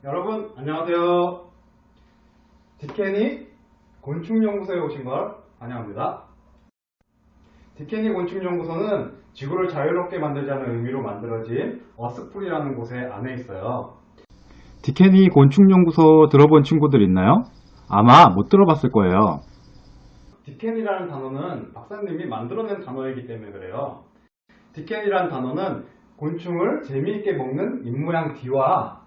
여러분 안녕하세요. 디케니 곤충연구소에 오신 걸 환영합니다. 디케니 곤충연구소는 지구를 자유롭게 만들자는 의미로 만들어진 어스풀이라는 곳에 안에 있어요. 디케니 곤충연구소 들어본 친구들 있나요? 아마 못 들어봤을 거예요. 디케니라는 단어는 박사님이 만들어낸 단어이기 때문에 그래요. 디케니라는 단어는 곤충을 재미있게 먹는 입모양 D와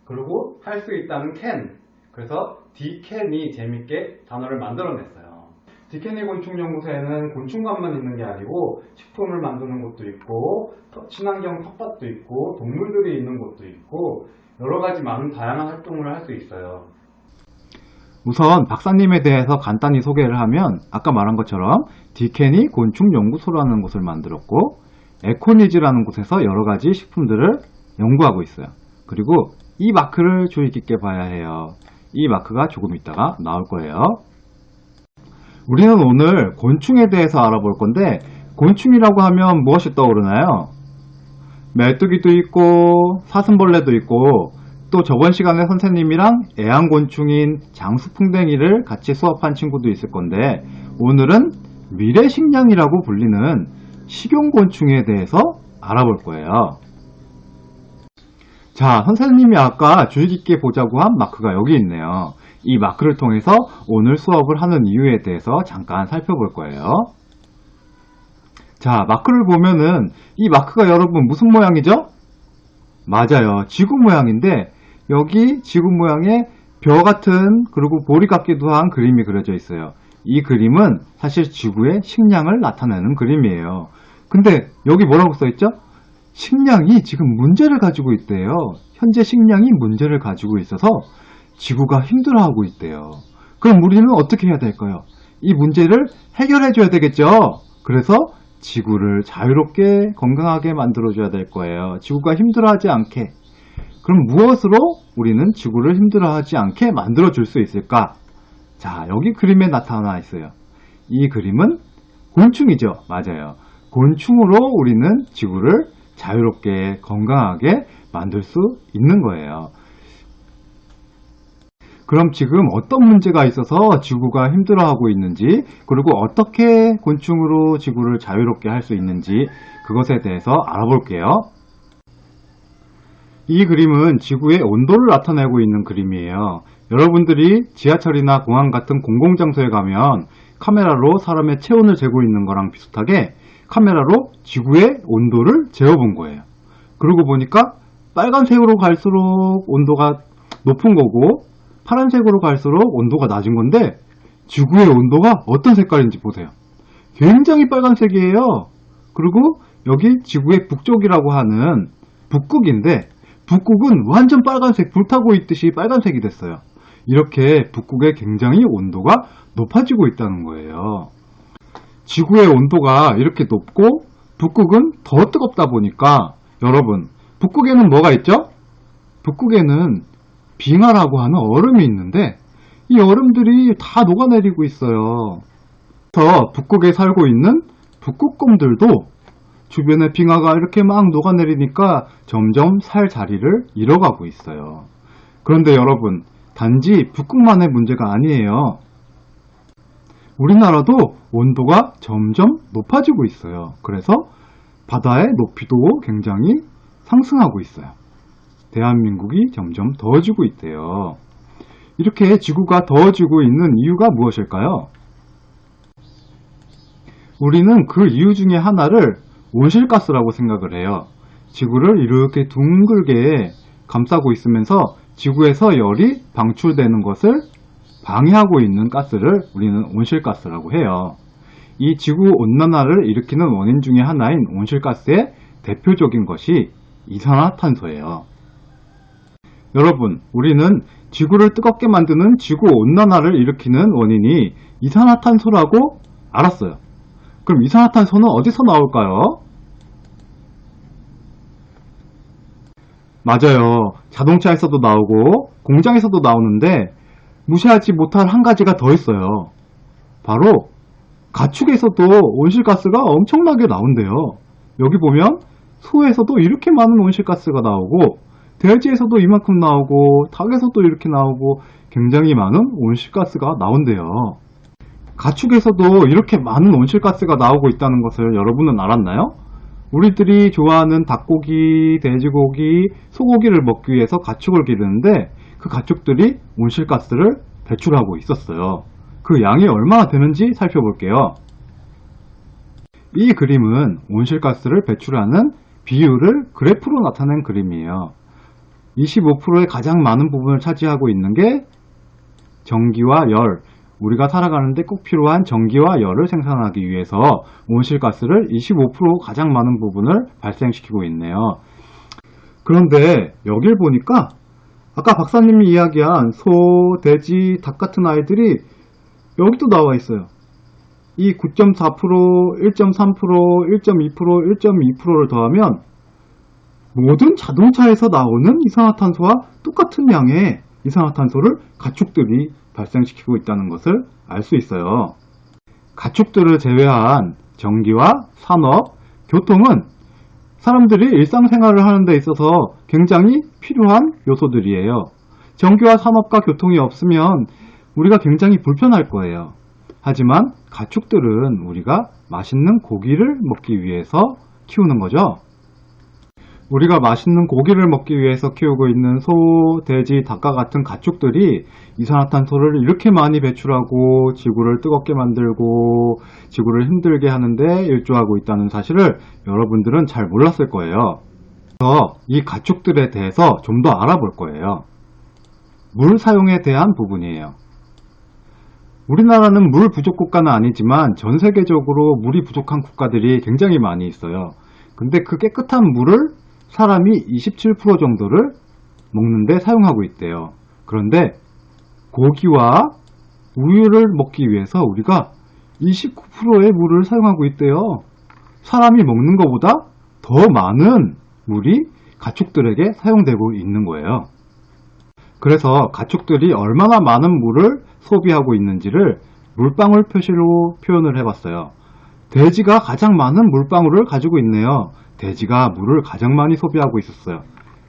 그리고 할 수 있다는 캔, 그래서 디캔이 재밌게 단어를 만들어냈어요. 디케니 곤충연구소에는 곤충관만 있는 게 아니고 식품을 만드는 곳도 있고 친환경 텃밭도 있고 동물들이 있는 곳도 있고 여러가지 많은 다양한 활동을 할 수 있어요. 우선 박사님에 대해서 간단히 소개를 하면 아까 말한 것처럼 디케니 곤충연구소라는 곳을 만들었고 에코니즈라는 곳에서 여러가지 식품들을 연구하고 있어요. 그리고 이 마크를 주의 깊게 봐야 해요. 이 마크가 조금 있다가 나올 거예요. 우리는 오늘 곤충에 대해서 알아볼 건데 곤충이라고 하면 무엇이 떠오르나요? 메뚜기도 있고 사슴벌레도 있고 또 저번 시간에 선생님이랑 애완곤충인 장수풍뎅이를 같이 수업한 친구도 있을 건데 오늘은 미래식량이라고 불리는 식용곤충에 대해서 알아볼 거예요. 자, 선생님이 아까 주의 깊게 보자고 한 마크가 여기 있네요. 이 마크를 통해서 오늘 수업을 하는 이유에 대해서 잠깐 살펴볼 거예요. 자, 마크를 보면은 이 마크가 여러분 무슨 모양이죠? 맞아요. 지구 모양인데 여기 지구 모양의 벼 같은 그리고 보리 같기도 한 그림이 그려져 있어요. 이 그림은 사실 지구의 식량을 나타내는 그림이에요. 근데 여기 뭐라고 써있죠? 식량이 지금 문제를 가지고 있대요. 현재 식량이 문제를 가지고 있어서 지구가 힘들어하고 있대요. 그럼 우리는 어떻게 해야 될까요? 이 문제를 해결해 줘야 되겠죠? 그래서 지구를 자유롭게 건강하게 만들어줘야 될 거예요. 지구가 힘들어하지 않게. 그럼 무엇으로 우리는 지구를 힘들어하지 않게 만들어줄 수 있을까? 자, 여기 그림에 나타나 있어요. 이 그림은 곤충이죠. 맞아요. 곤충으로 우리는 지구를 자유롭게 건강하게 만들 수 있는 거예요. 그럼 지금 어떤 문제가 있어서 지구가 힘들어하고 있는지, 그리고 어떻게 곤충으로 지구를 자유롭게 할 수 있는지 그것에 대해서 알아볼게요. 이 그림은 지구의 온도를 나타내고 있는 그림이에요. 여러분들이 지하철이나 공항 같은 공공장소에 가면 카메라로 사람의 체온을 재고 있는 거랑 비슷하게 카메라로 지구의 온도를 재어본 거예요. 그러고 보니까 빨간색으로 갈수록 온도가 높은 거고 파란색으로 갈수록 온도가 낮은 건데 지구의 온도가 어떤 색깔인지 보세요. 굉장히 빨간색이에요. 그리고 여기 지구의 북쪽이라고 하는 북극인데 북극은 완전 빨간색, 불타고 있듯이 빨간색이 됐어요. 이렇게 북극의 굉장히 온도가 높아지고 있다는 거예요. 지구의 온도가 이렇게 높고 북극은 더 뜨겁다 보니까 여러분, 북극에는 뭐가 있죠? 북극에는 빙하라고 하는 얼음이 있는데 이 얼음들이 다 녹아내리고 있어요. 그래서 북극에 살고 있는 북극곰들도 주변에 빙하가 이렇게 막 녹아내리니까 점점 살 자리를 잃어가고 있어요. 그런데 여러분, 단지 북극만의 문제가 아니에요. 우리나라도 온도가 점점 높아지고 있어요. 그래서 바다의 높이도 굉장히 상승하고 있어요. 대한민국이 점점 더워지고 있대요. 이렇게 지구가 더워지고 있는 이유가 무엇일까요? 우리는 그 이유 중에 하나를 온실가스라고 생각을 해요. 지구를 이렇게 둥글게 감싸고 있으면서 지구에서 열이 방출되는 것을 방해하고 있는 가스를 우리는 온실가스라고 해요. 이 지구온난화를 일으키는 원인 중에 하나인 온실가스의 대표적인 것이 이산화탄소예요. 여러분, 우리는 지구를 뜨겁게 만드는 지구온난화를 일으키는 원인이 이산화탄소라고 알았어요. 그럼 이산화탄소는 어디서 나올까요? 맞아요. 자동차에서도 나오고 공장에서도 나오는데 무시하지 못할 한 가지가 더 있어요. 바로 가축에서도 온실가스가 엄청나게 나온대요. 여기 보면 소에서도 이렇게 많은 온실가스가 나오고 돼지에서도 이만큼 나오고 닭에서도 이렇게 나오고 굉장히 많은 온실가스가 나온대요. 가축에서도 이렇게 많은 온실가스가 나오고 있다는 것을 여러분은 알았나요? 우리들이 좋아하는 닭고기, 돼지고기, 소고기를 먹기 위해서 가축을 기르는데 그 가축들이 온실가스를 배출하고 있었어요. 그 양이 얼마나 되는지 살펴볼게요. 이 그림은 온실가스를 배출하는 비율을 그래프로 나타낸 그림이에요. 25%의 가장 많은 부분을 차지하고 있는 게 전기와 열, 우리가 살아가는데 꼭 필요한 전기와 열을 생산하기 위해서 온실가스를 25% 가장 많은 부분을 발생시키고 있네요. 그런데 여길 보니까 아까 박사님이 이야기한 소, 돼지, 닭 같은 아이들이 여기도 나와 있어요. 이 9.4%, 1.3%, 1.2%, 1.2%를 더하면 모든 자동차에서 나오는 이산화탄소와 똑같은 양의 이산화탄소를 가축들이 발생시키고 있다는 것을 알 수 있어요. 가축들을 제외한 전기와 산업, 교통은 사람들이 일상생활을 하는 데 있어서 굉장히 필요한 요소들이에요. 전기와 산업과 교통이 없으면 우리가 굉장히 불편할 거예요. 하지만 가축들은 우리가 맛있는 고기를 먹기 위해서 키우는 거죠. 우리가 맛있는 고기를 먹기 위해서 키우고 있는 소, 돼지, 닭과 같은 가축들이 이산화탄소를 이렇게 많이 배출하고 지구를 뜨겁게 만들고 지구를 힘들게 하는데 일조하고 있다는 사실을 여러분들은 잘 몰랐을 거예요. 그래서 이 가축들에 대해서 좀 더 알아볼 거예요. 물 사용에 대한 부분이에요. 우리나라는 물 부족 국가는 아니지만 전 세계적으로 물이 부족한 국가들이 굉장히 많이 있어요. 근데 그 깨끗한 물을 사람이 27% 정도를 먹는데 사용하고 있대요. 그런데 고기와 우유를 먹기 위해서 우리가 29%의 물을 사용하고 있대요. 사람이 먹는 것보다 더 많은 물이 가축들에게 사용되고 있는 거예요. 그래서 가축들이 얼마나 많은 물을 소비하고 있는지를 물방울 표시로 표현을 해봤어요. 돼지가 가장 많은 물방울을 가지고 있네요. 돼지가 물을 가장 많이 소비하고 있었어요.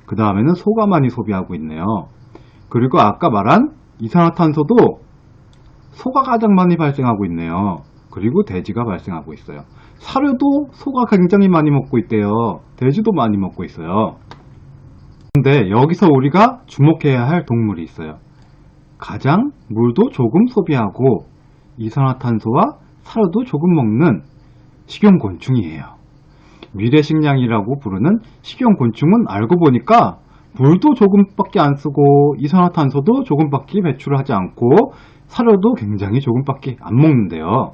그 다음에는 소가 많이 소비하고 있네요. 그리고 아까 말한 이산화탄소도 소가 가장 많이 발생하고 있네요. 그리고 돼지가 발생하고 있어요. 사료도 소가 굉장히 많이 먹고 있대요. 돼지도 많이 먹고 있어요. 근데 여기서 우리가 주목해야 할 동물이 있어요. 가장 물도 조금 소비하고 이산화탄소와 사료도 조금 먹는 식용곤충이에요. 미래식량이라고 부르는 식용곤충은 알고 보니까 물도 조금밖에 안 쓰고 이산화탄소도 조금밖에 배출하지 않고 사료도 굉장히 조금밖에 안 먹는데요.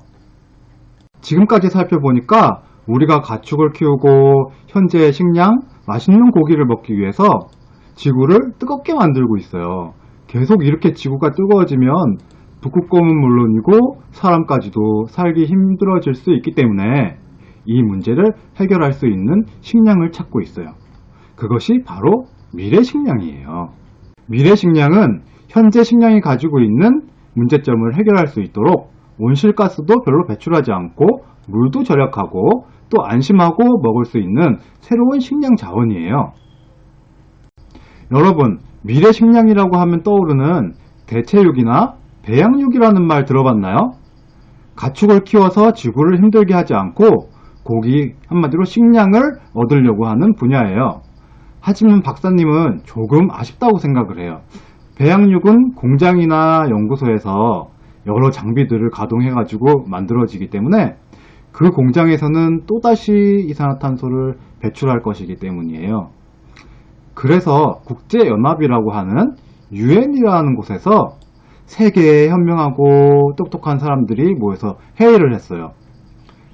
지금까지 살펴보니까 우리가 가축을 키우고 현재의 식량, 맛있는 고기를 먹기 위해서 지구를 뜨겁게 만들고 있어요. 계속 이렇게 지구가 뜨거워지면 북극곰은 물론이고 사람까지도 살기 힘들어질 수 있기 때문에 이 문제를 해결할 수 있는 식량을 찾고 있어요. 그것이 바로 미래식량이에요. 미래식량은 현재 식량이 가지고 있는 문제점을 해결할 수 있도록 온실가스도 별로 배출하지 않고 물도 절약하고 또 안심하고 먹을 수 있는 새로운 식량 자원이에요. 여러분, 미래식량이라고 하면 떠오르는 대체육이나 배양육이라는 말 들어봤나요? 가축을 키워서 지구를 힘들게 하지 않고 고기, 한마디로 식량을 얻으려고 하는 분야예요. 하지만 박사님은 조금 아쉽다고 생각을 해요. 배양육은 공장이나 연구소에서 여러 장비들을 가동해가지고 만들어지기 때문에 그 공장에서는 또다시 이산화탄소를 배출할 것이기 때문이에요. 그래서 국제연합이라고 하는 UN이라는 곳에서 세계의 현명하고 똑똑한 사람들이 모여서 회의를 했어요.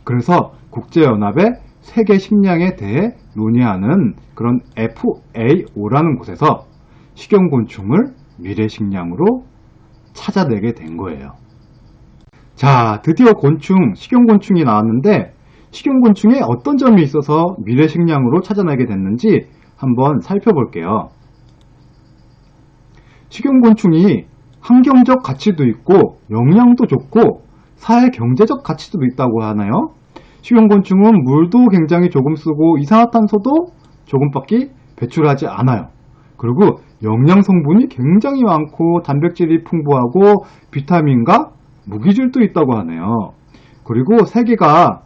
그래서 국제연합의 세계 식량에 대해 논의하는 그런 FAO라는 곳에서 식용곤충을 미래식량으로 찾아내게 된 거예요. 자, 드디어 식용곤충이 나왔는데 식용곤충에 어떤 점이 있어서 미래식량으로 찾아내게 됐는지 한번 살펴볼게요. 식용곤충이 환경적 가치도 있고 영양도 좋고 사회경제적 가치도 있다고 하나요? 식용곤충은 물도 굉장히 조금 쓰고 이산화탄소도 조금밖에 배출하지 않아요. 그리고 영양 성분이 굉장히 많고 단백질이 풍부하고 비타민과 무기질도 있다고 하네요. 그리고 세계가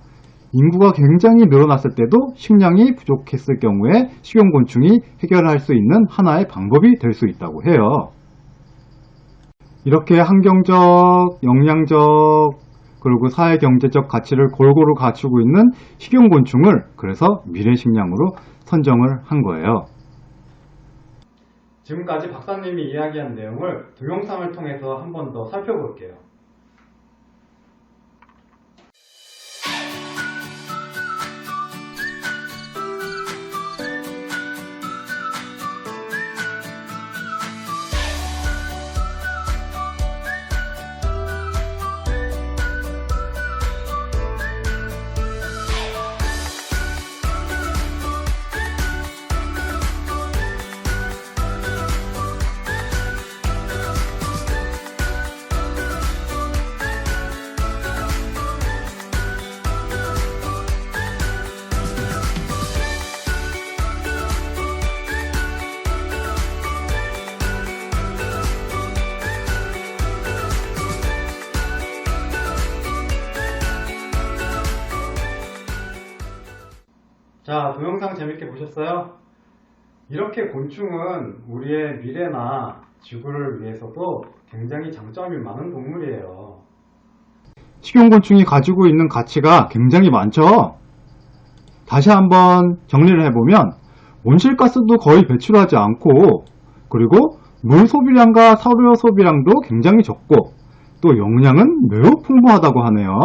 인구가 굉장히 늘어났을 때도 식량이 부족했을 경우에 식용곤충이 해결할 수 있는 하나의 방법이 될 수 있다고 해요. 이렇게 환경적, 영양적, 그리고 사회경제적 가치를 골고루 갖추고 있는 식용곤충을 그래서 미래식량으로 선정을 한 거예요. 지금까지 박사님이 이야기한 내용을 동영상을 통해서 한 번 더 살펴볼게요. 자, 동영상 재밌게 보셨어요? 이렇게 곤충은 우리의 미래나 지구를 위해서도 굉장히 장점이 많은 동물이에요. 식용곤충이 가지고 있는 가치가 굉장히 많죠. 다시 한번 정리를 해보면 온실가스도 거의 배출하지 않고, 그리고 물 소비량과 사료 소비량도 굉장히 적고, 또 영양은 매우 풍부하다고 하네요.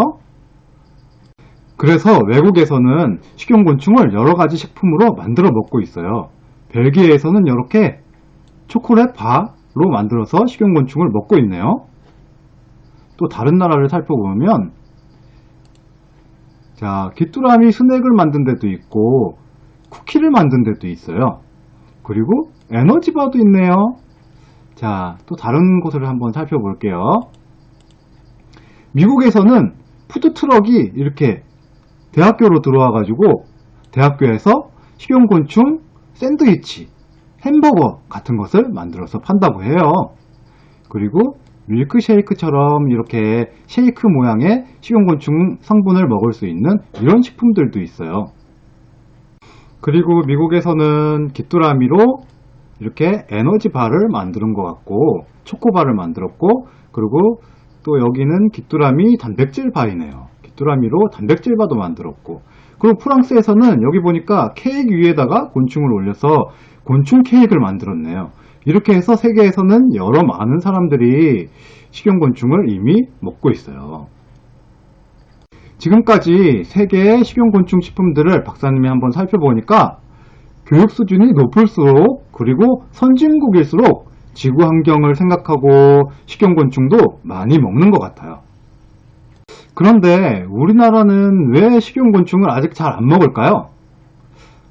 그래서 외국에서는 식용곤충을 여러가지 식품으로 만들어 먹고 있어요. 벨기에에서는 이렇게 초콜릿 바로 만들어서 식용곤충을 먹고 있네요. 또 다른 나라를 살펴보면, 자, 귀뚜라미 스낵을 만든 데도 있고 쿠키를 만든 데도 있어요. 그리고 에너지바도 있네요. 자, 또 다른 곳을 한번 살펴볼게요. 미국에서는 푸드트럭이 이렇게 대학교로 들어와 가지고 대학교에서 식용곤충 샌드위치, 햄버거 같은 것을 만들어서 판다고 해요. 그리고 밀크쉐이크처럼 이렇게 쉐이크 모양의 식용곤충 성분을 먹을 수 있는 이런 식품들도 있어요. 그리고 미국에서는 귀뚜라미로 이렇게 에너지바를 만드는 것 같고, 초코바를 만들었고, 그리고 또 여기는 귀뚜라미 단백질 바이네요. 귀뚜라미로 단백질 바도 만들었고, 그리고 프랑스에서는 여기 보니까 케이크 위에다가 곤충을 올려서 곤충 케이크를 만들었네요. 이렇게 해서 세계에서는 여러 많은 사람들이 식용곤충을 이미 먹고 있어요. 지금까지 세계의 식용곤충 식품들을 박사님이 한번 살펴보니까 교육 수준이 높을수록, 그리고 선진국일수록 지구 환경을 생각하고 식용곤충도 많이 먹는 것 같아요. 그런데 우리나라는 왜 식용곤충을 아직 잘 안 먹을까요?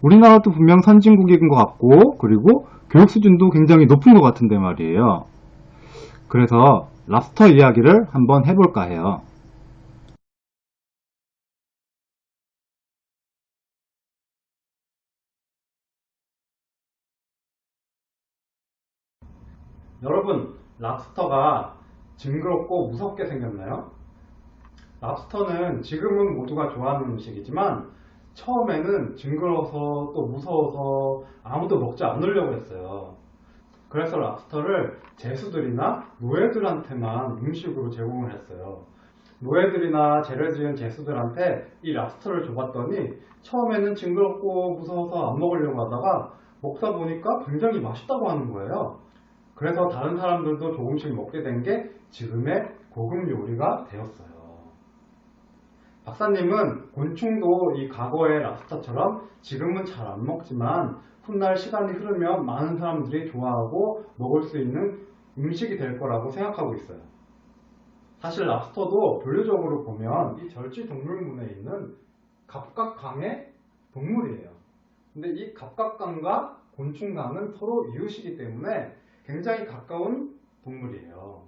우리나라도 분명 선진국인 것 같고, 그리고 교육 수준도 굉장히 높은 것 같은데 말이에요. 그래서 랍스터 이야기를 한번 해볼까 해요. 여러분, 랍스터가 징그럽고 무섭게 생겼나요? 랍스터는 지금은 모두가 좋아하는 음식이지만 처음에는 징그러워서 또 무서워서 아무도 먹지 않으려고 했어요. 그래서 랍스터를 제수들이나 노예들한테만 음식으로 제공을 했어요. 노예들이나 죄를 지은 제수들한테 이 랍스터를 줘봤더니 처음에는 징그럽고 무서워서 안 먹으려고 하다가 먹다 보니까 굉장히 맛있다고 하는 거예요. 그래서 다른 사람들도 조금씩 먹게 된 게 지금의 고급 요리가 되었어요. 박사님은 곤충도 이 과거의 랍스터처럼 지금은 잘 안 먹지만 훗날 시간이 흐르면 많은 사람들이 좋아하고 먹을 수 있는 음식이 될 거라고 생각하고 있어요. 사실 랍스터도 분류적으로 보면 이 절지동물문에 있는 갑각강의 동물이에요. 근데 이 갑각강과 곤충강은 서로 이웃이기 때문에 굉장히 가까운 동물이에요.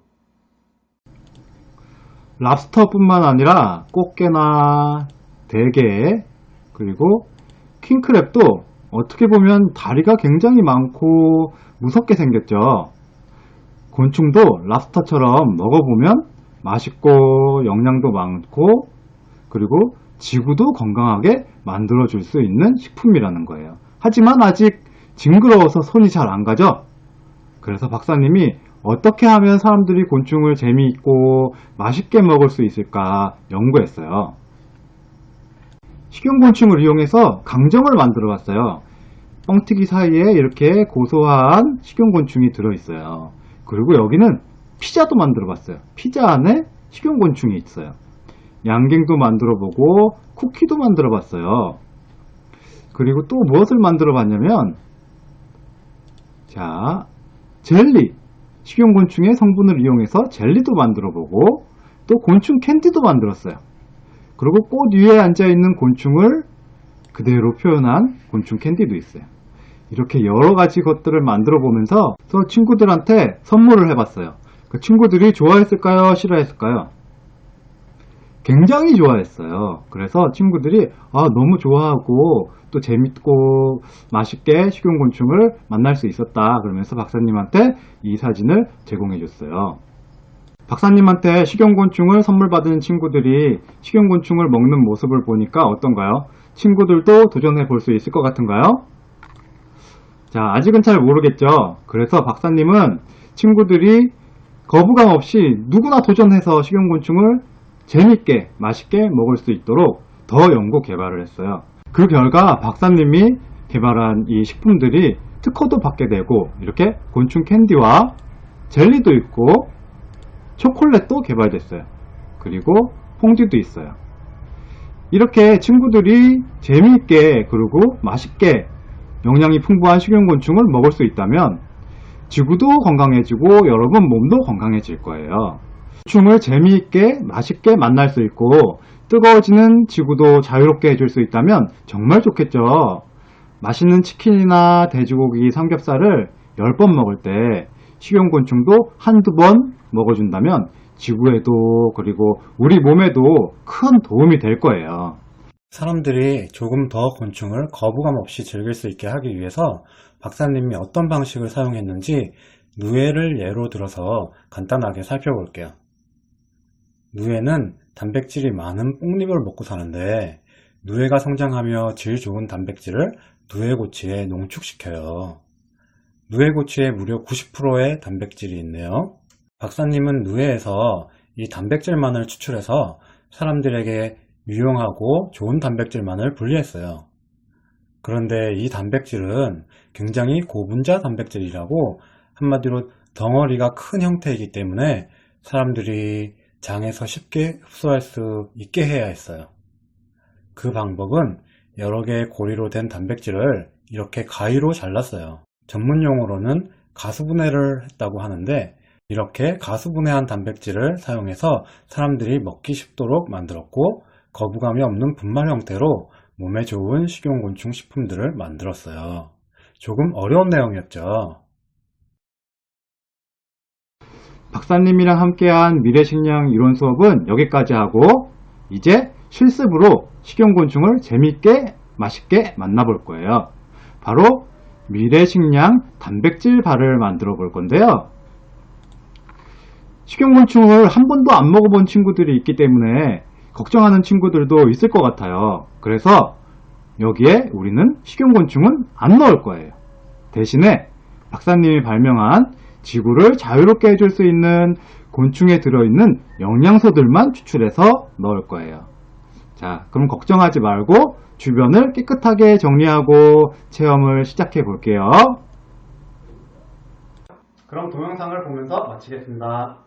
랍스터뿐만 아니라 꽃게나 대게, 그리고 킹크랩도 어떻게 보면 다리가 굉장히 많고 무섭게 생겼죠. 곤충도 랍스터처럼 먹어보면 맛있고 영양도 많고, 그리고 지구도 건강하게 만들어줄 수 있는 식품이라는 거예요. 하지만 아직 징그러워서 손이 잘 안 가죠. 그래서 박사님이 어떻게 하면 사람들이 곤충을 재미있고 맛있게 먹을 수 있을까 연구했어요. 식용곤충을 이용해서 강정을 만들어 봤어요. 뻥튀기 사이에 이렇게 고소한 식용곤충이 들어있어요. 그리고 여기는 피자도 만들어 봤어요. 피자 안에 식용곤충이 있어요. 양갱도 만들어 보고 쿠키도 만들어 봤어요. 그리고 또 무엇을 만들어 봤냐면, 자, 젤리, 식용곤충의 성분을 이용해서 젤리도 만들어 보고, 또 곤충 캔디도 만들었어요. 그리고 꽃 위에 앉아있는 곤충을 그대로 표현한 곤충 캔디도 있어요. 이렇게 여러 가지 것들을 만들어 보면서 친구들한테 선물을 해봤어요. 그 친구들이 좋아했을까요? 싫어했을까요? 굉장히 좋아했어요. 그래서 친구들이 너무 좋아하고 또 재밌고 맛있게 식용곤충을 만날 수 있었다 그러면서 박사님한테 이 사진을 제공해 줬어요. 박사님한테 식용곤충을 선물 받은 친구들이 식용곤충을 먹는 모습을 보니까 어떤가요? 친구들도 도전해 볼 수 있을 것 같은가요? 자, 아직은 잘 모르겠죠? 그래서 박사님은 친구들이 거부감 없이 누구나 도전해서 식용곤충을 재밌게, 맛있게 먹을 수 있도록 더 연구 개발을 했어요. 그 결과 박사님이 개발한 이 식품들이 특허도 받게 되고 이렇게 곤충 캔디와 젤리도 있고 초콜릿도 개발됐어요. 그리고 퐁듀도 있어요. 이렇게 친구들이 재미있게 그리고 맛있게 영양이 풍부한 식용곤충을 먹을 수 있다면 지구도 건강해지고 여러분 몸도 건강해질 거예요. 곤충을 재미있게 맛있게 만날 수 있고 뜨거워지는 지구도 자유롭게 해줄 수 있다면 정말 좋겠죠. 맛있는 치킨이나 돼지고기 삼겹살을 10번 먹을 때 식용곤충도 한두 번 먹어준다면 지구에도 그리고 우리 몸에도 큰 도움이 될 거예요. 사람들이 조금 더 곤충을 거부감 없이 즐길 수 있게 하기 위해서 박사님이 어떤 방식을 사용했는지 누에를 예로 들어서 간단하게 살펴볼게요. 누에는 단백질이 많은 뽕잎을 먹고 사는데 누에가 성장하며 질 좋은 단백질을 누에고치에 농축시켜요. 누에고치에 무려 90%의 단백질이 있네요. 박사님은 누에에서 이 단백질만을 추출해서 사람들에게 유용하고 좋은 단백질만을 분리했어요. 그런데 이 단백질은 굉장히 고분자 단백질이라고 한마디로 덩어리가 큰 형태이기 때문에 사람들이 장에서 쉽게 흡수할 수 있게 해야 했어요. 그 방법은 여러 개의 고리로 된 단백질을 이렇게 가위로 잘랐어요. 전문용어로는 가수분해를 했다고 하는데 이렇게 가수분해한 단백질을 사용해서 사람들이 먹기 쉽도록 만들었고 거부감이 없는 분말 형태로 몸에 좋은 식용곤충 식품들을 만들었어요. 조금 어려운 내용이었죠. 박사님이랑 함께한 미래식량 이론 수업은 여기까지 하고 이제 실습으로 식용곤충을 재미있게 맛있게 만나볼 거예요. 바로 미래식량 단백질바를 만들어 볼 건데요. 식용곤충을 한 번도 안 먹어본 친구들이 있기 때문에 걱정하는 친구들도 있을 것 같아요. 그래서 여기에 우리는 식용곤충은 안 넣을 거예요. 대신에 박사님이 발명한 지구를 자유롭게 해줄 수 있는 곤충에 들어있는 영양소들만 추출해서 넣을 거예요. 자, 그럼 걱정하지 말고 주변을 깨끗하게 정리하고 체험을 시작해 볼게요. 그럼 동영상을 보면서 마치겠습니다.